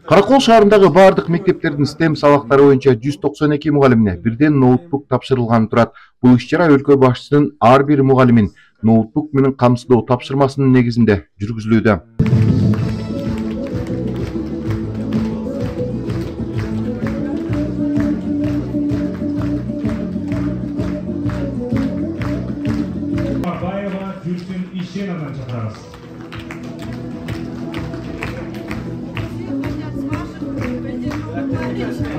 Каракол шаарындагы бардык мектептердин STEM сабактары боюнча 192 мугалимине бирден ноутбук тапшырылганы турат. Бул иш-чара өлкө башчысынын ар бир мугалимин ноутбук менен камсыздоо тапшырмасынын негизинде жүргүзүлүүдө.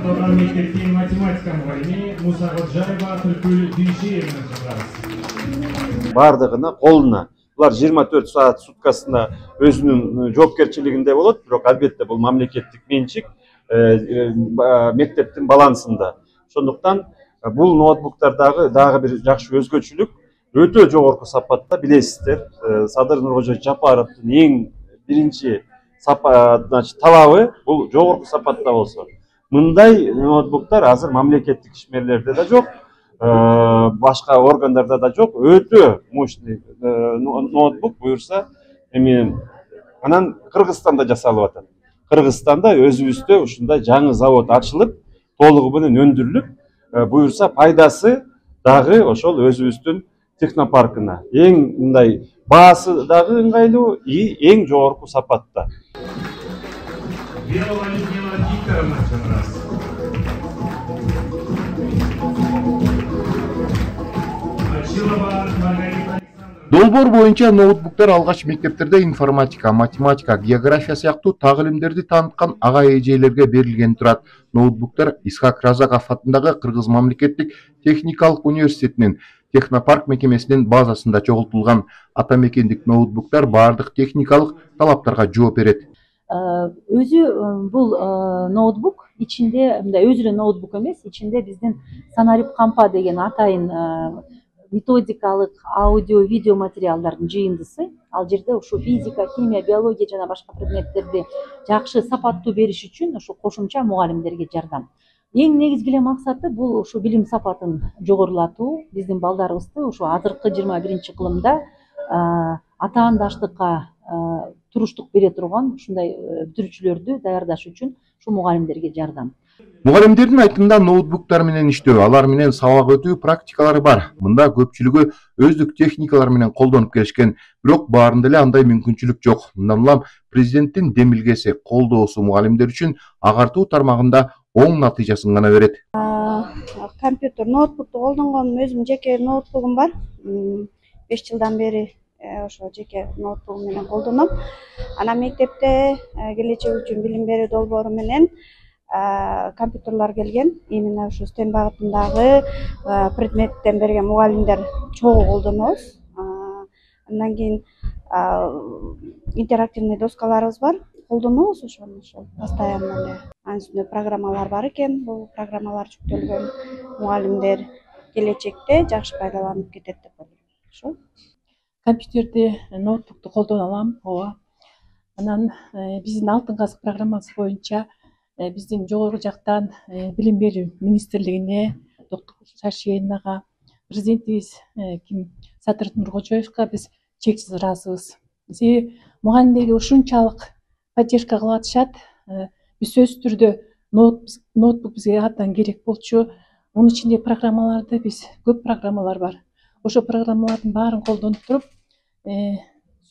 Аталган мектептин математика мугалими Муса Ходжаева Түркүл Дүйшеевна чыгарабыз. Бардыгына колуна. Булар 24 саат суткасында өзүнүн жоопкерчилигинде болот, бирок албетте бул мамлекеттик менчик мектептин балансында. Ошондуктан бул ноутбуктардагы дагы бир жакшы өзгөчөлүк өтө жогорку сапатта, билесиздер. Садыр Нуркожо Жапаровдун эң биринчи талабы бул жогорку сапатта болсо. Мындай ноутбуктар азыр мамлекеттик ишмерлерде да жок, башка органдарда да жок. Өтө мощный ноутбук буюрса, эми анан Кыргызстанда жасалып атат. Кыргызстанда өзүбүздө ушундай жаңы завод ачылып, толугу менен өндүрүлүп, буюрса пайдасы дагы ошол өзүбүздүн технопаркына. Эң мындай баасы дагы ыңгайлуу, эң жогорку сапатта. Долбоор боюнча ноутбуктар алгач мектептерде информатика, математика, география сыяктуу так илимдерди тааныткан ага эжелерге берилген турат. Ноутбуктар Исхак Разаков атындагы Кыргыз мамлекеттик техникалык университетинин технопарк мекемесинин базасында чогултулган. Атамекендик ноутбуктар бардык техникалык талаптарга жооп берет. Өзү бул ноутбук ичинде, өзү эле ноутбук эмес, ичинде биздин Санарип Кампа деген атайын методикалык аудио, видео материалдардын жыйындысы. Ал жерде ушу физика, химия, биология жана башка предметтерди жакшы сапаттуу бериш үчүн ушу кошумча мугалимдерге жардам. Эң негизги эле максаты бул ушу билим сапатын жогорулатуу, биздин балдарыбызды ушу азыркы 21-кылымда атаандаштыкка туруштук бере турган ушундай бүтүрүүчүлөрдү даярдаш үчүн ушу мугалимдерге жардам. Мугалимдердин айтымында ноутбуктар менен иштөө, алар менен сабак өтүү практикалары бар. Мында көпчүлүгү өздүк техникалар менен колдонуп келишкен, бирок баарында эле андай мүмкүнчүлүк жок. Мындан улам президенттин демилгеси, колдоосу мугалимдер үчүн агартуу тармагында оң натыйжасын гана берет. Компьютер, ноутбукту колдонгон өзүм жеке ноутбугум бар. 5 жылдан бери ошо жеке ноутбугум менен колдоном. Анан мектепте келечек үчүн билим берүү долбоору менен компьютерлар келген. Именно ушу STEM багытындагы предметтен берген мугалимдер чогуу колдонобуз. Андан кийин интерактивный доскаларыбыз бар. Колдонобуз ошону постоянно эле. Анын үстүнө программалар бар экен. Бул программалар жүктөлгөн мугалимдер келечекте жакшы пайдаланып кетет деп ойлойм. Ошо. Компьютерди, ноутбукту колдоно алам, ооба. Анан биздин Алтын казык программасы боюнча биздин жогору жактан билим берүү министрлигине, доктор Шашиевнага, президентибиз Садыр Нуркожоевго биз чексиз ыраазыбыз. Себеби мугалимдерге ушунчалык поддержка кылып атышат. Биз сөзсүз түрдө ноутбук бизге абдан керек болчу. Мунун ичинде программаларды биз көп программалар бар. Ошо программалардын баарын колдонуп туруп,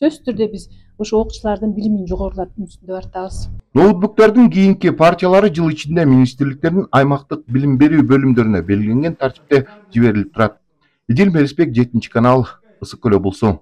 сөзсүз түрдө биз ошо окуучулардын билимин жогорулатуу үстүндө тартабыз. Ноутбуктардын кийинки партиялары жыл ичинде министрликтердин аймактык билим берүү бөлүмдөрүнө белгиленген тартипте жиберилип турат. Идил Мелисбек, 7 канал, Ысык Көл облусу.